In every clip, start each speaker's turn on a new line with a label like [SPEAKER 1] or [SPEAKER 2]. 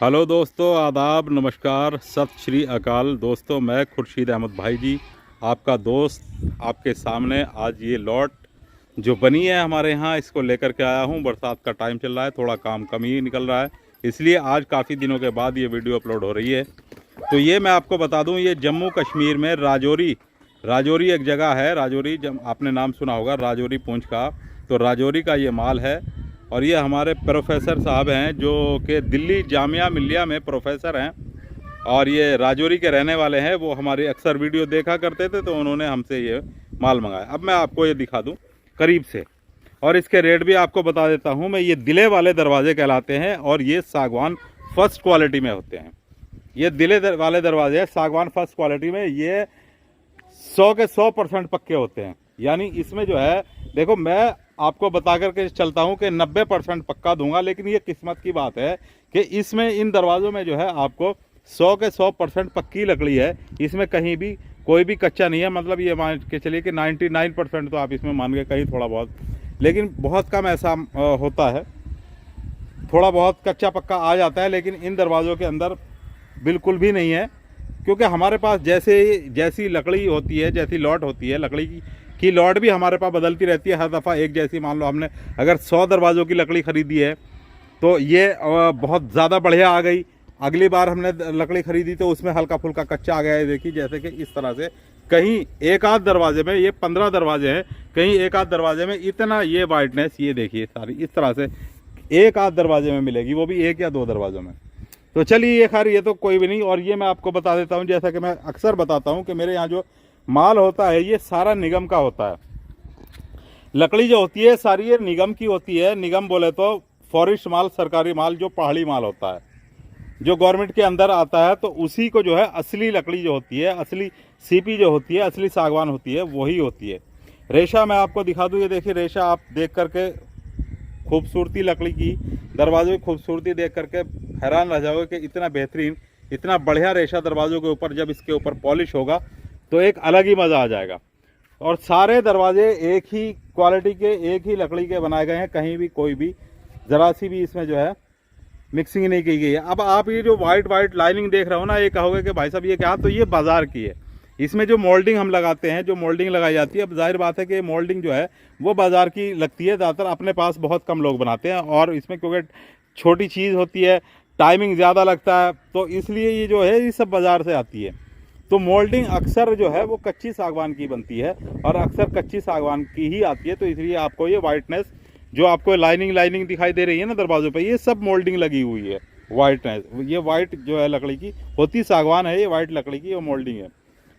[SPEAKER 1] Hello दोस्तों, आदाब, नमस्कार, सत श्री अकाल। दोस्तों, मैं खुर्शीद अहमद भाई जी, आपका दोस्त, आपके सामने आज ये लॉट जो बनी है हमारे यहाँ, इसको लेकर के आया हूँ। बरसात का टाइम चल रहा है, थोड़ा काम कम ही निकल रहा है, इसलिए आज काफ़ी दिनों के बाद ये वीडियो अपलोड हो रही है। तो ये मैं आपको बता दूँ, ये जम्मू कश्मीर में राजौरी एक जगह है। राजौरी, जब आपने नाम सुना होगा राजौरी पूंछ का, तो राजौरी का ये माल है। और ये हमारे प्रोफेसर साहब हैं जो कि दिल्ली जामिया मिल्लिया में प्रोफेसर हैं और ये राजौरी के रहने वाले हैं। वो हमारी अक्सर वीडियो देखा करते थे, तो उन्होंने हमसे ये माल मंगाया। अब मैं आपको ये दिखा दूं करीब से, और इसके रेट भी आपको बता देता हूं मैं। ये दिले वाले दरवाजे कहलाते हैं और ये सागवान फर्स्ट क्वालिटी में होते हैं। ये दिले वाले दरवाजे सागवान फर्स्ट क्वालिटी में, ये 100 के 100% पक्के होते हैं। यानी इसमें जो है, देखो, मैं आपको बता करके चलता हूं कि 90% पक्का दूंगा, लेकिन ये किस्मत की बात है कि इसमें इन दरवाज़ों में जो है आपको 100 के 100% पक्की लकड़ी है। इसमें कहीं भी कोई भी कच्चा नहीं है। मतलब ये मान के चलिए कि 99% तो आप इसमें मान के कहीं थोड़ा बहुत, लेकिन बहुत कम ऐसा होता है। थोड़ा बहुत कच्चा पक्का आ जाता है, लेकिन इन दरवाज़ों के अंदर बिल्कुल भी नहीं है। क्योंकि हमारे पास जैसी लकड़ी होती है, जैसी लॉट होती है, लकड़ी की लॉट भी हमारे पास बदलती रहती है हर दफ़ा एक जैसी। मान लो हमने अगर 100 दरवाज़ों की लकड़ी ख़रीदी है, तो ये बहुत ज़्यादा बढ़िया आ गई। अगली बार हमने लकड़ी ख़रीदी तो उसमें हल्का फुल्का कच्चा आ गया है। देखिए, जैसे कि इस तरह से कहीं एक आध दरवाजे में, ये 15 दरवाजे हैं, कहीं एक आध दरवाजे में इतना ये वाइटनेस, ये देखिए सारी इस तरह से एक आध दरवाजे में मिलेगी, वो भी 1 या 2 दरवाज़ों में। तो चलिए, ये खैर ये तो कोई भी नहीं। और ये मैं आपको बता देता हूँ, जैसा कि मैं अक्सर बताता हूँ कि मेरे यहाँ जो माल होता है ये सारा निगम का होता है। लकड़ी जो होती है सारी ये निगम की होती है। निगम बोले तो फॉरेस्ट माल, सरकारी माल, जो पहाड़ी माल होता है, जो गवर्नमेंट के अंदर आता है, तो उसी को जो है असली लकड़ी जो होती है, असली सीपी जो होती है, असली सागवान होती है, वही होती है। रेशा मैं आपको दिखा दूँ, ये देखिए रेशा, आप देख करके खूबसूरती लकड़ी की, दरवाज़ों की खूबसूरती देख करके हैरान रह जाओगे कि इतना बेहतरीन, इतना बढ़िया रेशा दरवाज़ों के ऊपर जब इसके ऊपर पॉलिश होगा तो एक अलग ही मज़ा आ जाएगा। और सारे दरवाजे एक ही क्वालिटी के, एक ही लकड़ी के बनाए गए हैं। कहीं भी कोई भी ज़रा सी भी इसमें जो है मिक्सिंग नहीं की गई है। अब आप ये जो वाइट लाइनिंग देख रहे हो ना, ये कहोगे कि भाई साहब ये क्या, तो ये बाज़ार की है। इसमें जो मोल्डिंग हम लगाते हैं, जो मोल्डिंग लगाई जाती है, अब जाहिर बात है कि मोल्डिंग जो है वो बाज़ार की लगती है। ज़्यादातर अपने पास बहुत कम लोग बनाते हैं, और इसमें क्योंकि छोटी चीज़ होती है, टाइमिंग ज़्यादा लगता है, तो इसलिए ये जो है ये सब बाज़ार से आती है। तो मोल्डिंग अक्सर जो है वो कच्ची सागवान की बनती है, और अक्सर कच्ची सागवान की ही आती है। तो इसलिए आपको ये वाइटनेस, जो आपको लाइनिंग दिखाई दे रही है ना दरवाज़ों पे, ये सब मोल्डिंग लगी हुई है। वाइटनेस, ये वाइट जो है लकड़ी की होती सागवान है, ये वाइट लकड़ी की वो मोल्डिंग है।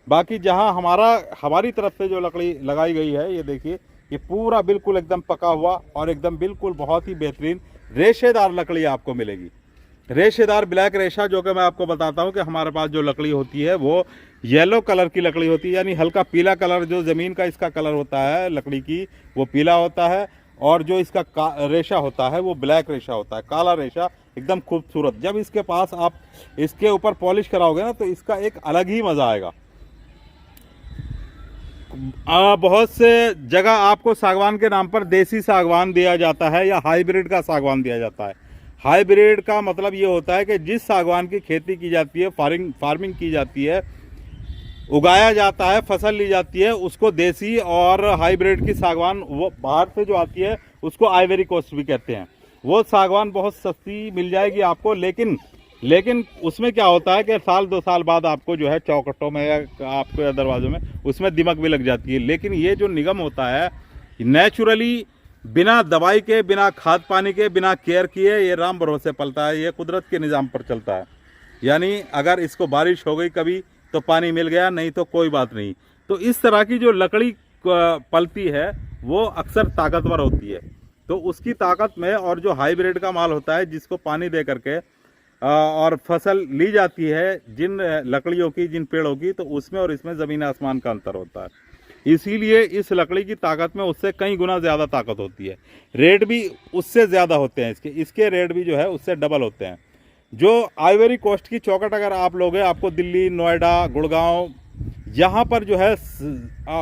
[SPEAKER 1] बाकी जहाँ हमारी तरफ से जो लकड़ी लगाई गई है, ये देखिए, ये पूरा बिल्कुल एकदम पका हुआ और एकदम बिल्कुल बहुत ही बेहतरीन रेशेदार लकड़ी आपको मिलेगी। रेशेदार ब्लैक रेशा, जो कि मैं आपको बताता हूँ कि हमारे पास जो लकड़ी होती है वो येलो कलर की लकड़ी होती है। यानी हल्का पीला कलर, जो ज़मीन का इसका कलर होता है लकड़ी की, वो पीला होता है। और जो इसका रेशा होता है वो ब्लैक रेशा होता है, काला रेशा, एकदम खूबसूरत। जब इसके पास आप इसके ऊपर पॉलिश कराओगे ना, तो इसका एक अलग ही मज़ा आएगा। बहुत से जगह आपको सागवान के नाम पर देसी सागवान दिया जाता है या हाइब्रिड का सागवान दिया जाता है। हाइब्रिड का मतलब ये होता है कि जिस सागवान की खेती की जाती है, फार्मिंग की जाती है, उगाया जाता है, फसल ली जाती है, उसको देसी। और हाइब्रिड की सागवान वो बाहर से जो आती है उसको आइवरी कोस्ट भी कहते हैं। वो सागवान बहुत सस्ती मिल जाएगी आपको, लेकिन उसमें क्या होता है कि 1-2 साल बाद आपको जो है चौखटों में या आपको या दरवाज़ों में उसमें दीमक भी लग जाती है। लेकिन ये जो निगम होता है, नेचुरली, बिना दवाई के, बिना खाद पानी के, बिना केयर किए, ये राम भरोसे पलता है। ये कुदरत के निज़ाम पर चलता है। यानी अगर इसको बारिश हो गई कभी तो पानी मिल गया, नहीं तो कोई बात नहीं। तो इस तरह की जो लकड़ी पलती है वो अक्सर ताकतवर होती है। तो उसकी ताकत में, और जो हाइब्रिड का माल होता है जिसको पानी दे करके और फसल ली जाती है, जिन लकड़ियों की, जिन पेड़ों की, तो उसमें और इसमें ज़मीन आसमान का अंतर होता है। इसीलिए इस लकड़ी की ताकत में उससे कई गुना ज़्यादा ताकत होती है। रेट भी उससे ज़्यादा होते हैं इसके रेट भी जो है उससे डबल होते हैं। जो आइवरी कोस्ट की चौखट अगर आप लोगे, आपको दिल्ली, नोएडा, गुड़गांव, यहाँ पर जो है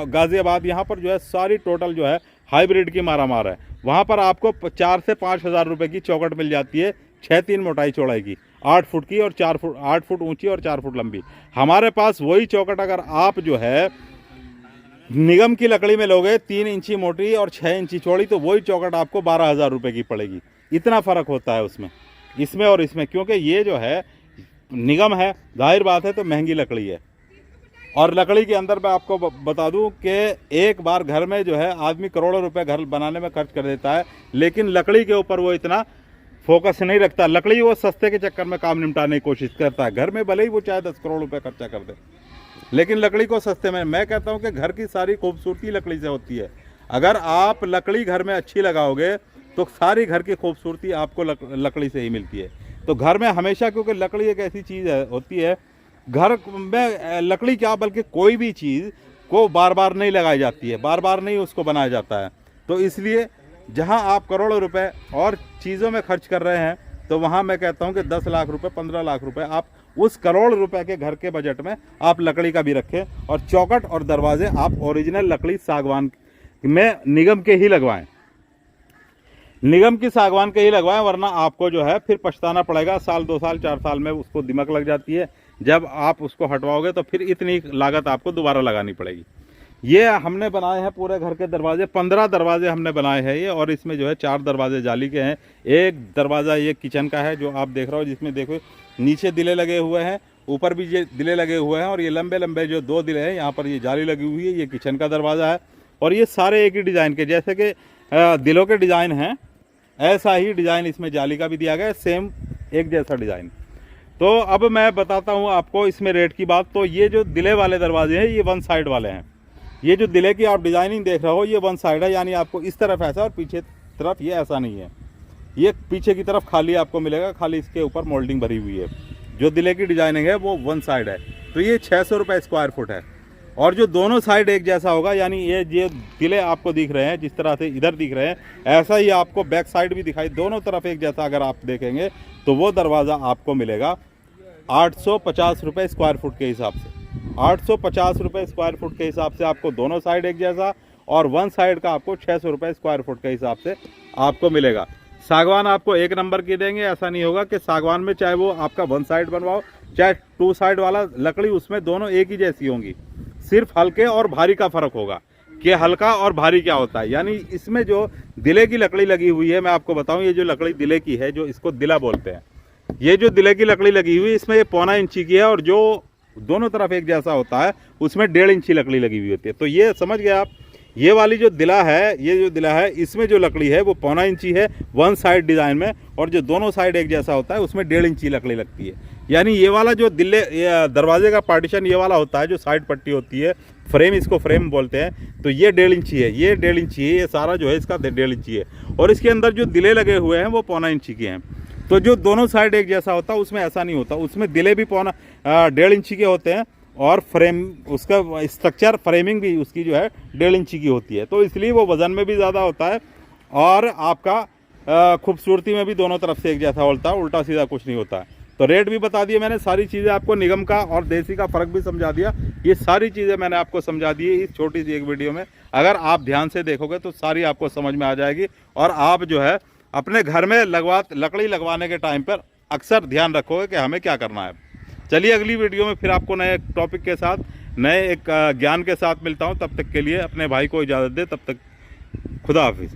[SPEAKER 1] गाज़ियाबाद, यहाँ पर जो है सारी टोटल जो है हाइब्रिड की मारामार है। वहाँ पर आपको 4 से 5 हज़ार रुपये की चौखट मिल जाती है 6-3 मोटाई चौड़ाई की, 8 फुट की और 4 फुट, 8 फुट ऊंची और 4 फुट लंबी। हमारे पास वही चौखट अगर आप जो है निगम की लकड़ी में लोगे 3 इंची मोटी और 6 इंची चौड़ी, तो वही चौखट आपको 12,000 रुपये की पड़ेगी। इतना फ़र्क होता है उसमें, इसमें और इसमें, क्योंकि ये जो है निगम है, जाहिर बात है तो महंगी लकड़ी है। और लकड़ी के अंदर मैं आपको बता दूं कि एक बार घर में जो है आदमी करोड़ों रुपए घर बनाने में खर्च कर देता है, लेकिन लकड़ी के ऊपर वो इतना फोकस नहीं रखता। लकड़ी वो सस्ते के चक्कर में काम निपटाने की कोशिश करता है। घर में भले ही वो चाहे 10 करोड़ रुपए खर्चा कर दे, लेकिन लकड़ी को सस्ते में। मैं कहता हूँ कि घर की सारी खूबसूरती लकड़ी से होती है। अगर आप लकड़ी घर में अच्छी लगाओगे तो सारी घर की खूबसूरती आपको लकड़ी से ही मिलती है। तो घर में हमेशा, क्योंकि लकड़ी एक ऐसी चीज़ होती है, घर में लकड़ी क्या बल्कि कोई भी चीज़ को बार बार नहीं लगाई जाती है, बार बार नहीं उसको बनाया जाता है। तो इसलिए जहां आप करोड़ों रुपए और चीज़ों में खर्च कर रहे हैं, तो वहां मैं कहता हूं कि 10 लाख रुपए, 15 लाख रुपए आप उस करोड़ रुपए के घर के बजट में आप लकड़ी का भी रखें। और चौखट और दरवाजे आप ओरिजिनल लकड़ी सागवान में निगम के ही लगवाएं, निगम की सागवान के ही लगवाएं, वरना आपको जो है फिर पछताना पड़ेगा। साल 2 साल 4 साल में उसको दीमक लग जाती है। जब आप उसको हटवाओगे तो फिर इतनी लागत आपको दोबारा लगानी पड़ेगी। ये हमने बनाए हैं पूरे घर के दरवाजे, 15 दरवाजे हमने बनाए हैं ये। और इसमें जो है 4 दरवाजे जाली के हैं, एक दरवाज़ा ये किचन का है जो आप देख रहे हो, जिसमें देखो नीचे दिले लगे हुए हैं, ऊपर भी ये दिले लगे हुए हैं, और ये लंबे लंबे जो 2 दिले हैं यहाँ पर ये जाली लगी हुई है। ये किचन का दरवाज़ा है। और ये सारे एक ही डिज़ाइन के, जैसे कि दिलों के डिज़ाइन हैं, ऐसा ही डिज़ाइन इसमें जाली का भी दिया गया है, सेम एक जैसा डिज़ाइन। तो अब मैं बताता हूँ आपको इसमें रेट की बात। तो ये जो दिले वाले दरवाजे हैं ये 1 साइड वाले हैं। ये जो दिले की आप डिज़ाइनिंग देख रहे हो ये 1 साइड है, यानी आपको इस तरफ ऐसा और पीछे तरफ ये ऐसा नहीं है। ये पीछे की तरफ खाली आपको मिलेगा, खाली इसके ऊपर मोल्डिंग भरी हुई है। जो दिले की डिज़ाइनिंग है वो 1 साइड है। तो ये 600 रुपये स्क्वायर फुट है। और जो दोनों साइड एक जैसा होगा, यानी ये दिले आपको दिख रहे हैं जिस तरह से इधर दिख रहे हैं, ऐसा ही आपको बैक साइड भी दिखाई, दोनों तरफ एक जैसा अगर आप देखेंगे तो वो दरवाज़ा आपको मिलेगा 850 रुपये स्क्वायर फुट के हिसाब से। 850 रुपये स्क्वायर फुट के हिसाब से आपको दोनों साइड एक जैसा, और 1 साइड का आपको 600 रुपये स्क्वायर फुट के हिसाब से आपको मिलेगा। सागवान आपको 1 नंबर की देंगे। ऐसा नहीं होगा कि सागवान में चाहे वो आपका 1 साइड बनवाओ चाहे 2 साइड वाला लकड़ी, उसमें दोनों एक ही जैसी होंगी। सिर्फ हल्के और भारी का फ़र्क होगा कि हल्का और भारी क्या होता है। यानी इसमें जो दिले की लकड़ी लगी हुई है, मैं आपको बताऊं, ये जो लकड़ी दिले की है, जो इसको दिला बोलते हैं, ये जो दिले की लकड़ी लगी हुई है इसमें ये 1.25 इंची की है, और जो दोनों तरफ एक जैसा होता है उसमें 1.5 इंची लकड़ी लगी हुई होती है। तो ये समझ गए आप। ये वाली जो दिला है, ये जो दिला है, इसमें जो लकड़ी है वो 1.25 इंची है 1 साइड डिज़ाइन में, और जो दोनों साइड एक जैसा होता है उसमें 1.5 इंची लकड़ी लगती है। यानी ये वाला जो दरवाजे का पार्टीशन ये वाला होता है, जो साइड पट्टी होती है, फ्रेम, इसको फ्रेम बोलते हैं, तो ये 1.5 इंची है, ये 1.5 इंची है, ये सारा जो है इसका 1.5 इंची है। और इसके अंदर जो दिले लगे हुए हैं वो 1.25 इंची के हैं। तो जो दोनों साइड एक जैसा होता है उसमें ऐसा नहीं होता, उसमें दिले भी 1.5 इंची के होते हैं, और फ्रेम, उसका स्ट्रक्चर फ्रेमिंग भी उसकी जो है 1.5 इंची की होती है। तो इसलिए वो वज़न में भी ज़्यादा होता है, और आपका खूबसूरती में भी दोनों तरफ से एक जैसा होता है, उल्टा सीधा कुछ नहीं होता है। तो रेट भी बता दिए मैंने, सारी चीज़ें आपको निगम का और देसी का फ़र्क भी समझा दिया। ये सारी चीज़ें मैंने आपको समझा दी इस छोटी सी एक वीडियो में। अगर आप ध्यान से देखोगे तो सारी आपको समझ में आ जाएगी, और आप जो है अपने घर में लकड़ी लगवाने के टाइम पर अक्सर ध्यान रखोगे कि हमें क्या करना है। चलिए अगली वीडियो में फिर आपको नए टॉपिक के साथ, नए एक ज्ञान के साथ मिलता हूँ। तब तक के लिए अपने भाई को इजाज़त दे। तब तक खुदा हाफिज़।